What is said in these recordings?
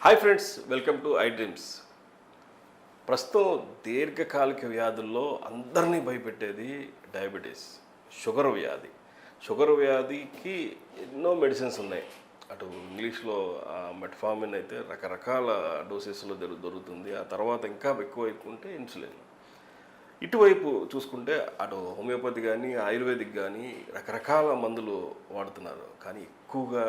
Hi friends, welcome to I dreams. ప్రస్తుతం దీర్ఘకాలిక వ్యాధుల్లో అందరినీ భయపెట్టేది డయాబెటీస్, షుగర్ వ్యాధి. షుగర్ వ్యాధికి ఎన్నో మెడిసిన్స్ ఉన్నాయి. అటు ఇంగ్లీష్లో మెట్ఫార్మిన్ అయితే రకరకాల డోసెస్లో దొరుకుతుంది. ఆ తర్వాత ఇంకా ఎక్కువ ఉంటే ఇన్సులిన్. ఇటువైపు చూసుకుంటే అటు హోమియోపతి కానీ ఆయుర్వేదిక్ కానీ రకరకాల మందులు వాడుతున్నారు. కానీ ఎక్కువగా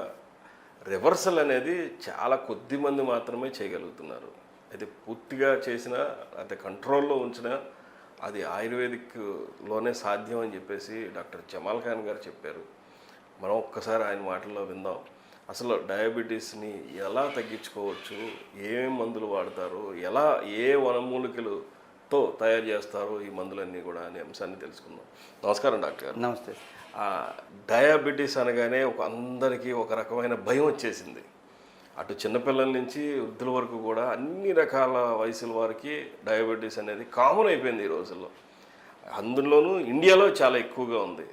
రివర్సల్ అనేది చాలా కొద్ది మంది మాత్రమే చేయగలుగుతున్నారు. అయితే పూర్తిగా చేసినా అయితే కంట్రోల్లో ఉంచినా అది ఆయుర్వేదిక్లోనే సాధ్యం అని చెప్పేసి డాక్టర్ జమాల్ ఖాన్ గారు చెప్పారు. మనం ఒక్కసారి ఆయన మాటల్లో విందాం. అసలు డయాబెటీస్ని ఎలా తగ్గించుకోవచ్చు, ఏమేమి మందులు వాడతారు, ఎలా ఏ వనమూలికలతో తయారు చేస్తారు ఈ మందులన్నీ కూడా అనే అంశాన్ని తెలుసుకుందాం. నమస్కారం డాక్టర్ గారు. నమస్తే. డయాబెటీస్ అనగానే అందరికీ ఒక రకమైన భయం వచ్చేసింది. అటు చిన్నపిల్లల నుంచి వృద్ధుల వరకు కూడా అన్ని రకాల వయసుల వారికి డయాబెటీస్ అనేది కామన్ అయిపోయింది ఈ రోజుల్లో. అందులోనూ ఇండియాలో చాలా ఎక్కువగా ఉంది.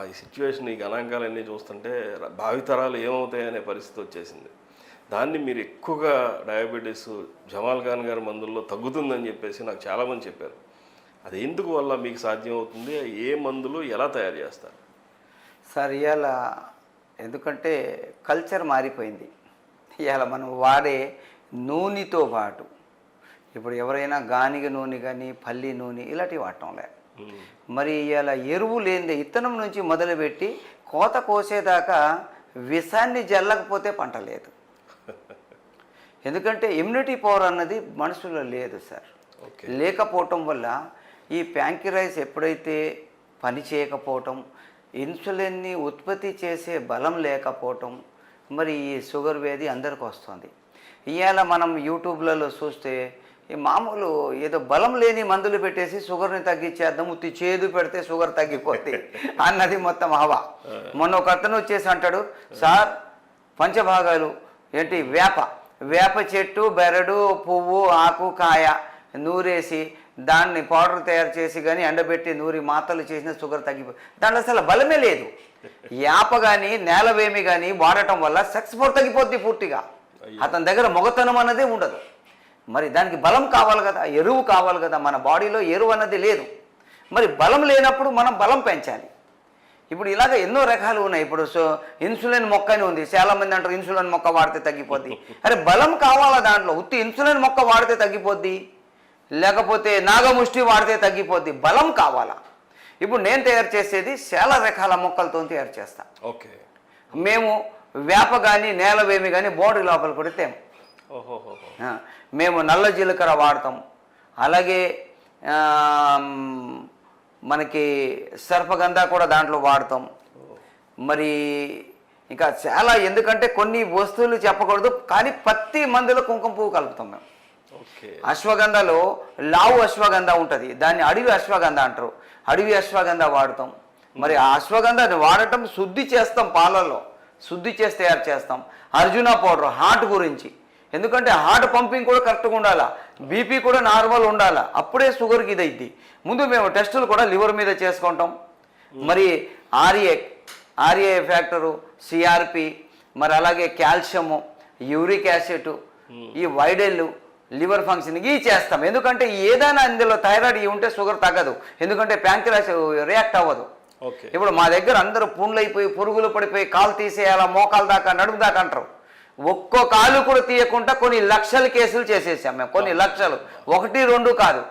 ఈ సిచ్యువేషన్, ఈ గణాంకాలన్నీ చూస్తుంటే భావితరాలు ఏమవుతాయనే పరిస్థితి వచ్చేసింది. దాన్ని మీరు ఎక్కువగా డయాబెటీస్ జమాల్ ఖాన్ గారి మందుల్లో తగ్గుతుందని చెప్పేసి నాకు చాలామంది చెప్పారు. అది ఎందుకు వల్ల మీకు సాధ్యం అవుతుంది, ఏ మందులు ఎలా తయారు చేస్తారు? సార్, ఇవాళ ఎందుకంటే కల్చర్ మారిపోయింది. ఇవాళ మనం వాడే నూనెతో పాటు ఇప్పుడు ఎవరైనా గానిగ నూనె కానీ పల్లి నూనె ఇలాంటివి వాడటం లేదు. మరి ఇవాళ ఎరువు లేనిదే ఇత్తనం నుంచి మొదలుపెట్టి కోత కోసేదాకా విషాన్ని జల్లకపోతే పంట లేదు. ఎందుకంటే ఇమ్యూనిటీ పవర్ అన్నది మనుషుల్లో లేదు సార్. లేకపోవటం వల్ల ఈ ప్యాంక్రియాస్ ఎప్పుడైతే పని చేయకపోవటం, ఇన్సులిన్ని ఉత్పత్తి చేసే బలం లేకపోవటం, మరి ఈ షుగర్ వ్యాధి అందరికి వస్తుంది. ఇవాళ మనం యూట్యూబ్లలో చూస్తే ఈ మామూలు ఏదో బలం లేని మందులు పెట్టేసి షుగర్ని తగ్గించేద్దాం, ఉత్తి చేదు పెడితే షుగర్ తగ్గిపోద్ది అన్నది మొత్తం హవా. మొన్న ఒక అతను వచ్చేసి అంటాడు, సార్ పంచభాగాలు ఏంటి వేప చెట్టు, బెరడు, పువ్వు, ఆకు, కాయ నూరేసి దాన్ని పౌడర్ తయారు చేసి కానీ ఎండబెట్టి నూరి మాతలు చేసిన షుగర్ తగ్గిపోయి, దాంట్లో అసలు బలమే లేదు. యాప కానీ నేలవేమి కానీ వాడటం వల్ల సెక్స్ పవర్ తగ్గిపోద్ది పూర్తిగా. అతని దగ్గర మొగతనం అన్నదే ఉండదు. మరి దానికి బలం కావాలి కదా, ఎరువు కావాలి కదా. మన బాడీలో ఎరువు అన్నది లేదు. మరి బలం లేనప్పుడు మనం బలం పెంచాలి. ఇప్పుడు ఇలాగ ఎన్నో రకాలు ఉన్నాయి. ఇప్పుడు ఇన్సులిన్ మొక్క అని ఉంది. చాలామంది అంటారు ఇన్సులిన్ మొక్క వాడితే తగ్గిపోద్ది. అరే బలం కావాలా దాంట్లో? ఉత్తి ఇన్సులిన్ మొక్క వాడితే తగ్గిపోద్ది, లేకపోతే నాగముష్టి వాడితే తగ్గిపోద్ది. బలం కావాలా? ఇప్పుడు నేను తయారు చేసేది చాలా రకాల మొక్కలతో తయారు చేస్తా. ఓకే. మేము వేప కానీ నేలవేమి కానీ బాడీ లోపల కొడితే మేము నల్ల జీలకర్ర వాడతాం. అలాగే మనకి సర్పగంధ కూడా దాంట్లో వాడతాం. మరి ఇంకా చాలా, ఎందుకంటే కొన్ని వస్తువులు చెప్పకూడదు కానీ ప్రతి మందులో కుంకుమ పువ్వు కలుపుతాం మేము. అశ్వగంధలో లావు అశ్వగంధ ఉంటుంది, దాన్ని అడవి అశ్వగంధ అంటారు. అడవి అశ్వగంధ వాడతాం. మరి ఆ అశ్వగంధాన్ని వాడటం శుద్ధి చేస్తాం, పాలల్లో శుద్ధి చేసి తయారు చేస్తాం. అర్జున పౌడర్ హార్ట్ గురించి, ఎందుకంటే హార్ట్ పంపింగ్ కూడా కరెక్ట్గా ఉండాలా, బీపీ కూడా నార్మల్ ఉండాలా, అప్పుడే షుగర్కి ఇది అయింది. ముందు మేము టెస్టులు కూడా లివర్ మీద చేసుకుంటాం. మరి ఆర్ఏ ఫ్యాక్టరు, సిఆర్పి, మరి అలాగే కాల్షియము, యూరిక్ యాసిడ్, ఈ వైడెల్, లివర్ ఫంక్షన్ ఇవి చేస్తాం. ఎందుకంటే ఏదైనా ఇందులో థైరాయిడ్ ఉంటే షుగర్ తగ్గదు, ఎందుకంటే ప్యాంక్రియాస్ రియాక్ట్ అవ్వదు. ఇప్పుడు మా దగ్గర అందరూ పుండ్లు అయిపోయి పురుగులు పడిపోయి కాలు తీసేయాలా, మోకాలు దాకా నడుము దాకా అంటారు. ఒక్కో కాలు కూడా తీయకుండా కొన్ని లక్షల కేసులు చేసేసాం మేము. కొన్ని లక్షలు, 1-2 కాదు.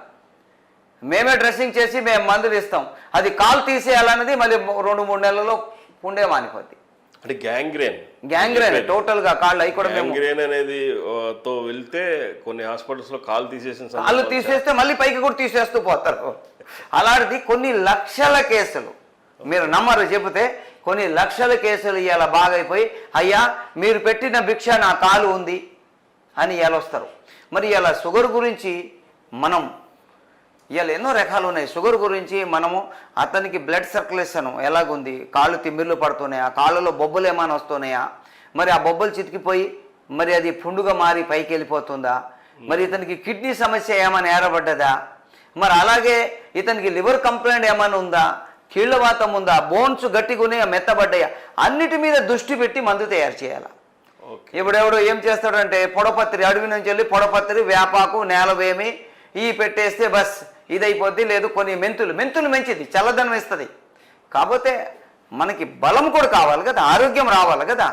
మేమే డ్రెస్సింగ్ చేసి మేము మందులు ఇస్తాం. అది కాలు తీసేయాలన్నది మళ్ళీ 2-3 నెలల్లో పుండే మానిపోద్ది. అంటే గ్యాంగ్రేన్ టోటల్గా కాళ్ళు అవి కూడా మేము గ్యాంగ్రేన్ అనేది తో వెళ్తే కొన్ని హాస్పిటల్స్లో కాలు తీసేస్తే మళ్ళీ పైకి కూడా తీసేస్తూ పోతారు. అలాంటిది కొన్ని లక్షల కేసులు, మీరు నమ్మరు చెబితే కొన్ని లక్షల కేసులు ఇవాళ బాగైపోయి, అయ్యా మీరు పెట్టిన భిక్ష నా కాలు ఉంది అని ఇవాళ వస్తారు. మరి ఇవాళ షుగర్ గురించి మనం ఇవాళ ఎన్నో రకాలు ఉన్నాయి. షుగర్ గురించి మనము అతనికి బ్లడ్ సర్క్యులేషన్ ఎలాగుంది, కాళ్ళు తిమ్మిర్లు పడుతున్నాయా, కాళ్ళలో బొబ్బలు ఏమైనా వస్తున్నాయా, మరి ఆ బొబ్బలు చితికిపోయి మరి అది పుండుగా మారి పైకి వెళ్ళిపోతుందా, మరి ఇతనికి కిడ్నీ సమస్య ఏమైనా ఏర్పడ్డదా, మరి అలాగే ఇతనికి లివర్ కంప్లైంట్ ఏమైనా ఉందా, కీళ్ళవాతం ఉందా, బోన్స్ గట్టిగున్నాయా, మెత్తబడ్డాయా, అన్నిటి మీద దృష్టి పెట్టి మందు తయారు చేయాలి. ఓకే. ఇప్పుడెవడో ఏం చేస్తాడంటే పొడపత్రి, అడవి నుంచి వెళ్ళి పొడపత్రి, వేపాకు, నేలవేమి ఈ పెట్టేస్తే బస్ ఇదైపోద్ది. లేదు కొన్ని మెంతులు మంచిది, చల్లదనం ఇస్తుంది. కాకపోతే మనకి బలం కూడా కావాలి కదా, ఆరోగ్యం రావాలి కదా.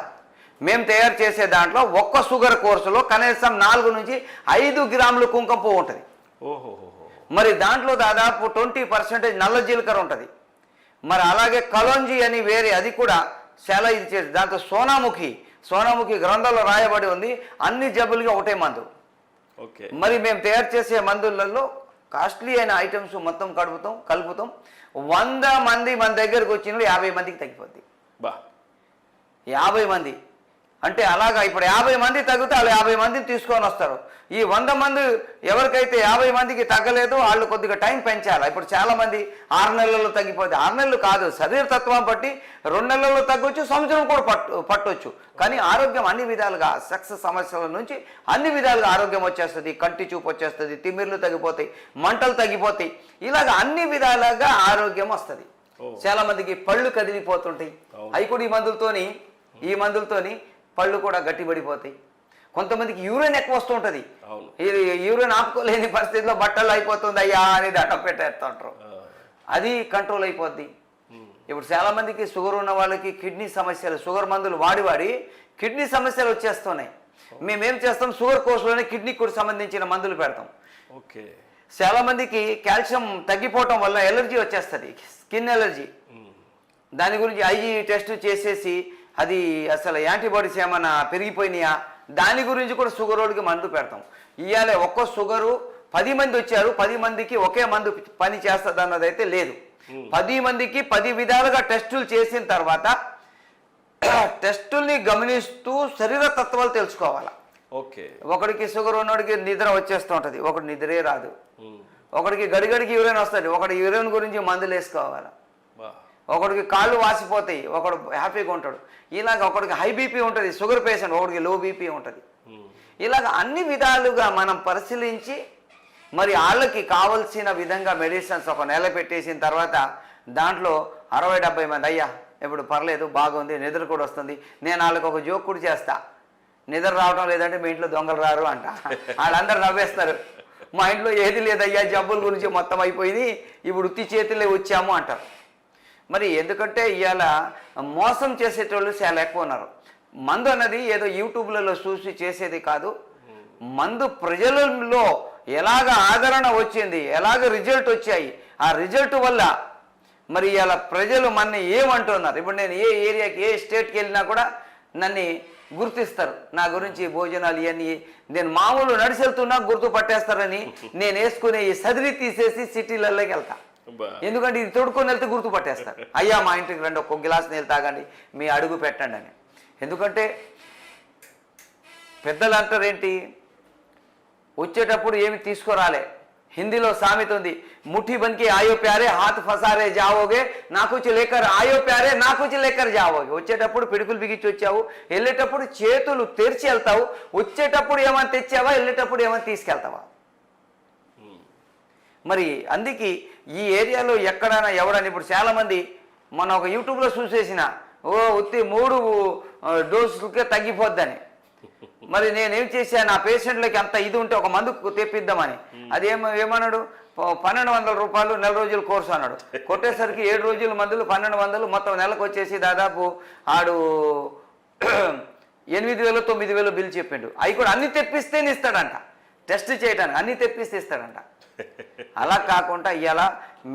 మేము తయారు చేసే దాంట్లో ఒక్క షుగర్ కోర్సులో కనీసం 4 నుంచి 5 గ్రాములు కుంకుమ పువ్వు ఉంటుంది. ఓహోహో. మరి దాంట్లో దాదాపు 20% నల్ల జీలకర్ర ఉంటుంది. మరి అలాగే కలోంజీ అని వేరే, అది కూడా చాలా ఇది చేసి, దాంతో సోనాముఖి గ్రంథంలో రాయబడి ఉంది. అన్ని జబ్బులకి ఒకటే మందు. ఓకే. మరి మేము తయారు చేసే మందులలో కాస్ట్లీ అయిన ఐటమ్స్ మొత్తం కలుపుతాం. 100 మంది మన దగ్గరకు వచ్చిన 50 మందికి తగ్గిపోద్ది. 50 మంది అంటే అలాగా ఇప్పుడు 50 మంది తగ్గితే వాళ్ళు 50 మందిని తీసుకొని వస్తారు. ఈ 100 మంది ఎవరికైతే 50 మందికి తగ్గలేదో వాళ్ళు కొద్దిగా టైం పెంచాలి. ఇప్పుడు చాలా మంది 6 నెలల్లో తగ్గిపోతే, 6 నెలలు కాదు, శరీర తత్వం బట్టి 2 నెలల్లో తగ్గొచ్చు, సంవత్సరం కూడా పట్టొచ్చు. కానీ ఆరోగ్యం అన్ని విధాలుగా, సెక్స్ సమస్యల నుంచి అన్ని విధాలుగా ఆరోగ్యం వచ్చేస్తుంది. కంటి చూపు వచ్చేస్తుంది, తిమ్మిర్లు తగ్గిపోతాయి, మంటలు తగ్గిపోతాయి. ఇలాగ అన్ని విధాలుగా ఆరోగ్యం వస్తుంది. చాలా మందికి పళ్ళు కదిలిపోతుంటాయి. అవి కూడా ఈ మందులతోని పళ్ళు కూడా గట్టిపడిపోతాయి. కొంతమందికి యూరిన్ ఎక్కువ వస్తుంటుంది. ఇది యూరిన్ ఆపుకోలేని పరిస్థితిలో బట్టలు అయిపోతుంది అయ్యా అని దండం పెట్టేస్తుంటారు. అది కంట్రోల్ అయిపోద్ది. ఇప్పుడు చాలా మందికి షుగర్ ఉన్న వాళ్ళకి కిడ్నీ సమస్యలు, షుగర్ మందులు వాడి కిడ్నీ సమస్యలు వచ్చేస్తున్నాయి. మేమేం చేస్తాం, షుగర్ కోర్సులోనే కిడ్నీకి కూడా సంబంధించిన మందులు పెడతాం. ఓకే. చాలా మందికి కాల్షియం తగ్గిపోవటం వల్ల ఎలర్జీ వచ్చేస్తుంది, స్కిన్ ఎలర్జీ. దాని గురించి ఐజీ టెస్ట్ చేసేసి అది అసలు యాంటీబాడీస్ ఏమైనా పెరిగిపోయినాయా దాని గురించి కూడా షుగర్ వాళ్ళకి మందు పెడతాం. ఇవాళ ఒక్క షుగరు 10 మంది వచ్చారు, 10 మందికి ఒకే మందు పని చేస్తుంది అన్నది అయితే లేదు. 10 మందికి 10 విధాలుగా టెస్టులు చేసిన తర్వాత టెస్టుల్ని గమనిస్తూ శరీర తత్వాలు తెలుసుకోవాలి. ఓకే. ఒకడికి షుగర్ ఉన్నోడికి నిద్ర వచ్చేస్తూ ఉంటుంది, ఒకటి నిద్రే రాదు. ఒకడికి గడిగడికి యూరిన్ వస్తుంది, ఒకటి యూరిన్ గురించి మందులు వేసుకోవాలి. ఒకడికి కాళ్ళు వాసిపోతాయి, ఒకడు హ్యాపీగా ఉంటాడు. ఇలాగ ఒకడికి హై బీపీ ఉంటుంది, షుగర్ పేషెంట్, ఒకడికి లో బీపీ ఉంటుంది. ఇలాగ అన్ని విధాలుగా మనం పరిశీలించి మరి వాళ్ళకి కావలసిన విధంగా మెడిసిన్స్ ఒక నెల పెట్టేసిన తర్వాత దాంట్లో 60-70 మంది అయ్యా ఇప్పుడు పర్లేదు, బాగుంది, నిద్ర కూడా వస్తుంది. నేను వాళ్ళకి ఒక జోక్ కూడా చేస్తా, నిద్ర రావడం లేదంటే మీ ఇంట్లో దొంగలు రారు అంట. వాళ్ళందరూ నవ్వేస్తారు, మా ఇంట్లో ఏది లేదయ్యా, జబ్బుల గురించి మొత్తం అయిపోయింది, ఇప్పుడు ఉత్తి చేతులే వచ్చాము అంటారు. మరి ఎందుకంటే ఇవాళ మోసం చేసేటోళ్ళు చాలా ఎక్కువ ఉన్నారు. మందు అన్నది ఏదో యూట్యూబ్లలో చూసి చేసేది కాదు. మందు ప్రజలలో ఎలాగ ఆదరణ వచ్చింది, ఎలాగ రిజల్ట్ వచ్చాయి, ఆ రిజల్ట్ వల్ల మరి ఇవాళ ప్రజలు మన ఏమంటున్నారు. ఇప్పుడు నేను ఏ ఏరియాకి, ఏ స్టేట్కి వెళ్ళినా కూడా నన్ను గుర్తిస్తారు, నా గురించి భోజనాలు ఇవన్నీ. నేను మామూలు నడిచి వెళ్తున్నా గుర్తుపట్టేస్తారని నేను వేసుకునే ఈ సదిరి తీసేసి సిటీలలోకి వెళ్తా. ఎందుకంటే ఇది తోడుకొని వెళ్తే గుర్తుపట్టేస్తారు. అయ్యా మా ఇంటికి రండి, ఒక్క గ్లాస్ నీళ్ళు తాగండి, మీ అడుగు పెట్టండి అని. ఎందుకంటే పెద్దలు అంటారు ఏంటి, వచ్చేటప్పుడు ఏమి తీసుకురాలే. హిందీలో సామెత ఉంది, ముఠీ బన్కి ఆయో ప్యారే హాత్ ఫసారే జావోగే, నాకుచి లేకర్ ఆయో ప్యారే నాకుచి లేకర్ జావోగే. వచ్చేటప్పుడు పిడుకులు బిగించి వచ్చావు, వెళ్ళేటప్పుడు చేతులు తెరిచి వెళ్తావు. వచ్చేటప్పుడు ఏమైనా తెచ్చావా, వెళ్ళేటప్పుడు ఏమైనా తీసుకెళ్తావా. మరి అందుకే ఈ ఏరియాలో ఎక్కడైనా ఎవరైనా ఇప్పుడు చాలామంది మన ఒక యూట్యూబ్లో చూసేసిన ఉత్తి 3 డోసులకే తగ్గిపోద్దని. మరి నేనేం చేశాను, ఆ పేషెంట్లకి అంత ఇది ఉంటే ఒక మందు తెప్పిద్దామని. అది ఏమన్నాడు, 1200 రూపాయలు నెల రోజుల కోర్సు అన్నాడు. కొట్టేసరికి 7 రోజుల మందులు 1200, మొత్తం నెలకు వచ్చేసి దాదాపు ఆడు 8000 9000 బిల్ చెప్పిండు. అవి కూడా అన్ని తెప్పిస్తేనే ఇస్తాడంట, టెస్ట్ చేయడానికి అన్ని తెప్పిస్తే ఇస్తాడంట. అలా కాకుండా ఇలా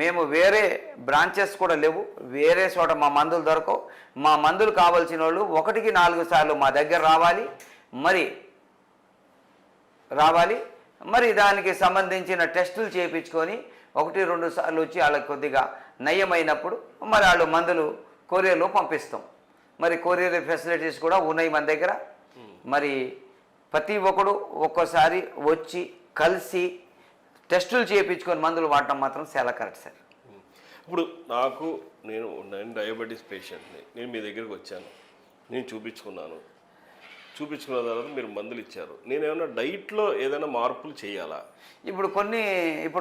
మేము వేరే బ్రాంచెస్ కూడా లేవు, వేరే చోట మా మందులు దొరకవు. మా మందులు కావాల్సిన వాళ్ళు 1కి 4 సార్లు మా దగ్గర రావాలి. మరి దానికి సంబంధించిన టెస్టులు చేయించుకొని 1-2 సార్లు వచ్చి వాళ్ళకి కొద్దిగా నయమైనప్పుడు మరి వాళ్ళు మందులు కొరియర్లో పంపిస్తాం. మరి కొరియర్ ఫెసిలిటీస్ కూడా ఉన్నాయి మన దగ్గర. మరి ప్రతి ఒక్కడు ఒక్కోసారి వచ్చి కలిసి టెస్టులు చేయించుకొని మందులు వాడటం మాత్రం చాలా కరెక్ట్ సార్. ఇప్పుడు నేను డయాబెటీస్ పేషెంట్ని, నేను మీ దగ్గరికి వచ్చాను, నేను చూపించుకున్న తర్వాత మీరు మందులు ఇచ్చారు. నేను ఏమైనా డైట్లో ఏదైనా మార్పులు చేయాలా? ఇప్పుడు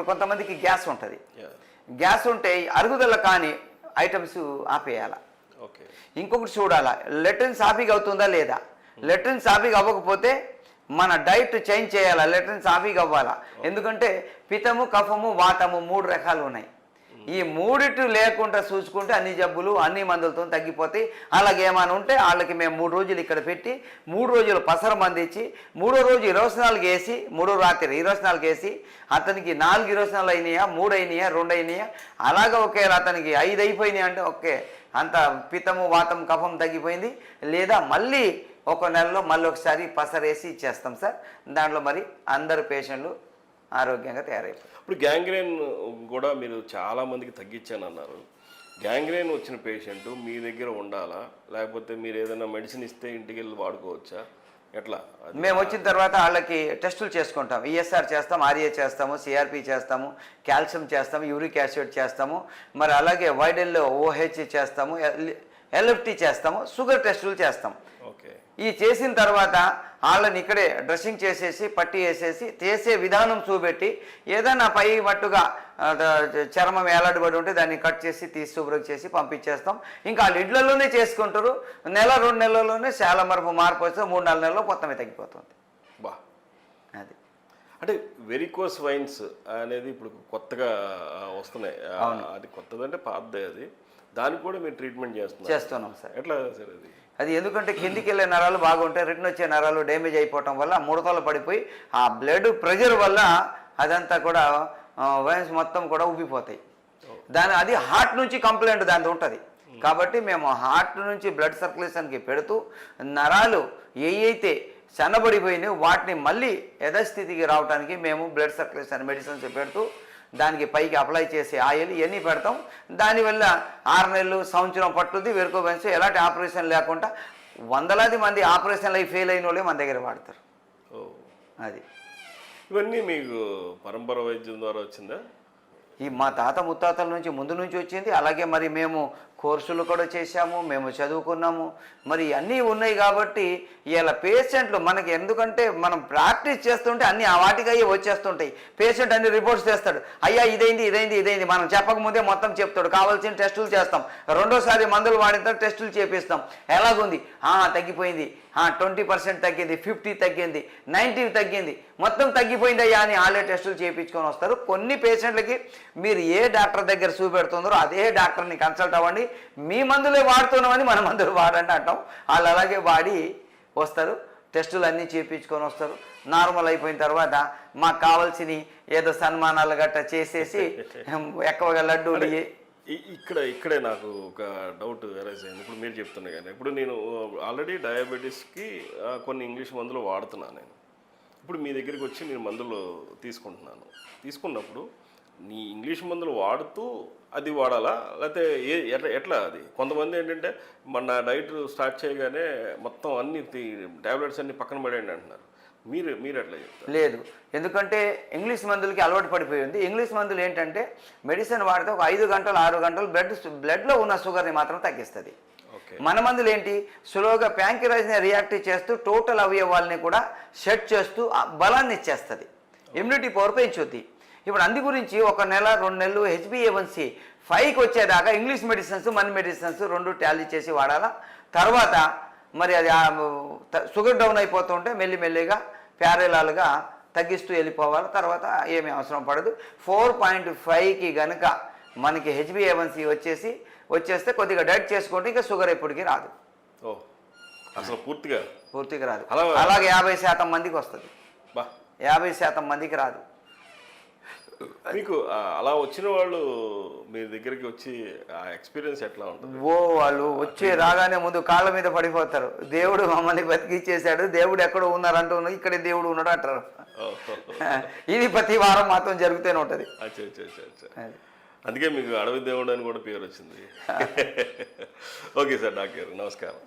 కొంతమందికి గ్యాస్ ఉంటుంది. గ్యాస్ ఉంటే అరుగుదల కానీ ఐటమ్స్ ఆపేయాల. ఓకే. ఇంకొకటి చూడాలా, లెట్రిన్ సాఫీగా అవుతుందా లేదా. లెట్రిన్ సాఫీగా అవ్వకపోతే మన డైట్ చేంజ్ చేయాలా, లెట్రిన్ సాఫీగా అవ్వాలా. ఎందుకంటే పితము, కఫము, వాతము 3 రకాలు ఉన్నాయి. ఈ మూడిటి లేకుండా చూసుకుంటే అన్ని జబ్బులు అన్ని మందులతో తగ్గిపోతాయి. అలాగే ఏమైనా ఉంటే వాళ్ళకి మేము 3 రోజులు ఇక్కడ పెట్టి 3 రోజులు పసర మంది ఇచ్చి 3వ రోజు 24 వేసి 3వ రాత్రి 24 వేసి అతనికి 4 24 అయినాయా, 3 అయినాయా, 2 అయినాయా, అలాగా ఒకేలా అతనికి 5 అయిపోయినాయి అంటే ఓకే అంత పితము, వాతం, కఫం తగ్గిపోయింది. లేదా మళ్ళీ ఒక నెలలో మళ్ళీ ఒకసారి పసరేసి ఇచ్చేస్తాం సార్. దాంట్లో మరి అందరు పేషెంట్లు ఆరోగ్యంగా తయారైపోతారు. ఇప్పుడు గ్యాంగ్రేన్ కూడా మీరు చాలా మందికి తగ్గించాను అన్నారు. గ్యాంగ్రేన్ వచ్చిన పేషెంట్ మీ దగ్గర ఉండాలా, లేకపోతే మీరు ఏదైనా మెడిసిన్ ఇస్తే ఇంటికి వెళ్ళి వాడుకోవచ్చా, ఎట్లా? మేము వచ్చిన తర్వాత వాళ్ళకి టెస్టులు చేసుకుంటాం. ఈఎస్ఆర్ చేస్తాం, ఆర్ఏ చేస్తాము, సిఆర్పి చేస్తాము, కాల్షియం చేస్తాము, యూరిక్ యాసిడ్ చేస్తాము, మరి అలాగే వైడెల్లో ఓహెచ్ చేస్తాము, ఎల్ఎఫ్టీ చేస్తాము, షుగర్ టెస్టులు చేస్తాం. ఓకే. ఈ చేసిన తర్వాత వాళ్ళని ఇక్కడే డ్రెస్సింగ్ చేసేసి పట్టి వేసేసి చేసే విధానం చూపెట్టి ఏదైనా పై మట్టుగా చర్మం ఏలాడబడి ఉంటే దాన్ని కట్ చేసి తీసి శుభ్రం చేసి పంపించేస్తాం. ఇంకా వాళ్ళ ఇళ్లలోనే చేసుకుంటారు. 1-2 నెలల్లోనే చాలా మార్పు వస్తే 3-4 నెలల్లో మొత్తమే తగ్గిపోతుంది. బా, అది అంటే వెరికోస్ వైన్స్ అనేది ఇప్పుడు కొత్తగా వస్తున్నాయి. అది కొత్తదంటే పాతదే. అది దానికి కూడా మీరు ట్రీట్మెంట్ చేస్తున్నాం సార్. ఎట్లా సార్ అది? అది ఎందుకంటే కిందికి వెళ్ళే నరాలు బాగుంటాయి, రిటర్న్ వచ్చే నరాలు డ్యామేజ్ అయిపోవటం వల్ల ముడతలు పడిపోయి ఆ బ్లడ్ ప్రెషర్ వల్ల అదంతా కూడా వైన్స్ మొత్తం కూడా ఉబ్బిపోతాయి. అది హార్ట్ నుంచి కంప్లైంట్ దాని ఉంటుంది. కాబట్టి మేము హార్ట్ నుంచి బ్లడ్ సర్క్యులేషన్కి పెడుతూ నరాలు ఏవైతే సన్నబడిపోయినాయో వాటిని మళ్ళీ యథాస్థితికి రావడానికి మేము బ్లడ్ సర్క్యులేషన్ మెడిసిన్స్ పెడుతూ దానికి పైకి అప్లై చేసే ఆయిల్ ఇవన్నీ పెడతాం. దానివల్ల 6 నెలలు, సంవత్సరం పట్టుద్ది. వెరికో వెయిన్స్ ఎలాంటి ఆపరేషన్ లేకుండా వందలాది మంది ఆపరేషన్లు ఫెయిల్ అయిన వాళ్ళే మన దగ్గర వాడతారు. అది ఇవన్నీ మీకు పరంపర వైద్యం ద్వారా వచ్చిందా? ఈ మా తాత ముత్తాతల నుంచి ముందు నుంచి వచ్చింది. అలాగే మరి మేము కోర్సులు కూడా చేశాము, మేము చదువుకున్నాము, మరి అన్నీ ఉన్నాయి. కాబట్టి ఇలా పేషెంట్లు మనకి ఎందుకంటే మనం ప్రాక్టీస్ చేస్తుంటే అన్నీ ఆ వాటికి అయ్యి వచ్చేస్తుంటాయి. పేషెంట్ అన్ని రిపోర్ట్స్ చేస్తాడు, అయ్యా ఇదైంది మనం చెప్పకముందే మొత్తం చెప్తాడు. కావాల్సిన టెస్టులు చేస్తాం, 2వ మందులు వాడిన తర్వాత టెస్టులు చేపిస్తాం. ఎలాగుంది, తగ్గిపోయింది, 20% తగ్గింది, 50 తగ్గింది, 90 తగ్గింది, మొత్తం తగ్గిపోయింది అయ్యా అని వాళ్ళే టెస్టులు చేయించుకొని వస్తారు. కొన్ని పేషెంట్లకి మీరు ఏ డాక్టర్ దగ్గర చూపెడుతున్నారో అదే డాక్టర్ని కన్సల్ట్ అవ్వండి, మీ మందులే వాడుతున్నామని మన మందులు వాడండి అంటాం. వాళ్ళు అలాగే వాడి వస్తారు, టెస్టులు అన్నీ చేయించుకొని వస్తారు. నార్మల్ అయిపోయిన తర్వాత మాకు కావాల్సిన ఏదో సన్మానాలు గట్రా చేసేసి ఎక్కువగా లడ్డూలు. ఇక్కడే నాకు ఒక డౌట్ అరైజ్ అయింది. ఇప్పుడు మీరు చెప్తున్నా కానీ ఇప్పుడు నేను ఆల్రెడీ డయాబెటీస్కి కొన్ని ఇంగ్లీష్ మందులు వాడుతున్నాను. నేను ఇప్పుడు మీ దగ్గరికి వచ్చి నేను మందులు తీసుకున్నప్పుడు నీ ఇంగ్లీష్ మందులు వాడుతూ అది వాడాలా, లేకపోతే ఎట్లా అది? కొంతమంది ఏంటంటే మన డైట్ స్టార్ట్ చేయగానే మొత్తం అన్ని టాబ్లెట్స్ అన్ని పక్కన పడేయండి అంటున్నారు. మీరు ఎట్లా చెప్తారు? లేదు, ఎందుకంటే ఇంగ్లీష్ మందులకి అలవాటు పడిపోయింది. ఇంగ్లీష్ మందులు ఏంటంటే మెడిసిన్ వాడితే ఒక 5 గంటలు 6 గంటలు బ్లడ్లో ఉన్న షుగర్ని మాత్రం తగ్గిస్తుంది. మన మందులు ఏంటి, స్లోగా ప్యాంక్రియాస్ని రియాక్ట్ చేస్తూ టోటల్ అవయవాల్ని కూడా సెట్ చేస్తూ బలాన్ని ఇచ్చేస్తుంది, ఇమ్యూనిటీ పవర్ పెంచుద్ది. ఇప్పుడు అందు గురించి 1 నెల 2 నెలలు HbA1c 5కి వచ్చేదాకా ఇంగ్లీష్ మెడిసిన్స్ మన మెడిసిన్స్ 2 టాలీ చేసి వాడాలా. తర్వాత మరి అది షుగర్ డౌన్ అయిపోతుంటే మెల్లిమెల్లిగా ప్యారలాల్గా తగ్గిస్తూ వెళ్ళిపోవాలి. తర్వాత ఏమీ అవసరం పడదు. 4.5కి కనుక మనకి HbA1c వచ్చేస్తే కొద్దిగా డైట్ చేసుకుంటే ఇంకా షుగర్ ఎప్పటికీ రాదు. అసలు పూర్తిగా రాదు. అలాగే 50% మందికి వస్తుంది, 50% మందికి రాదు. మీకు అలా వచ్చిన వాళ్ళు మీ దగ్గరికి వచ్చి ఆ ఎక్స్పీరియన్స్ ఎట్లా ఉంటుంది? వాళ్ళు రాగానే ముందు కాళ్ళ మీద పడిపోతారు. దేవుడు మమ్మల్ని బతికిచ్చేసాడు, దేవుడు ఎక్కడో ఉన్నారంటూ ఇక్కడే దేవుడు ఉన్నాడు అంటారు. ఇది ప్రతి వారం మాత్రం జరుగుతూనే ఉంటుంది. అందుకే మీకు అడవి దేవుడు అని కూడా పేరు వచ్చింది. ఓకే సార్, డాక్టర్ నమస్కారం.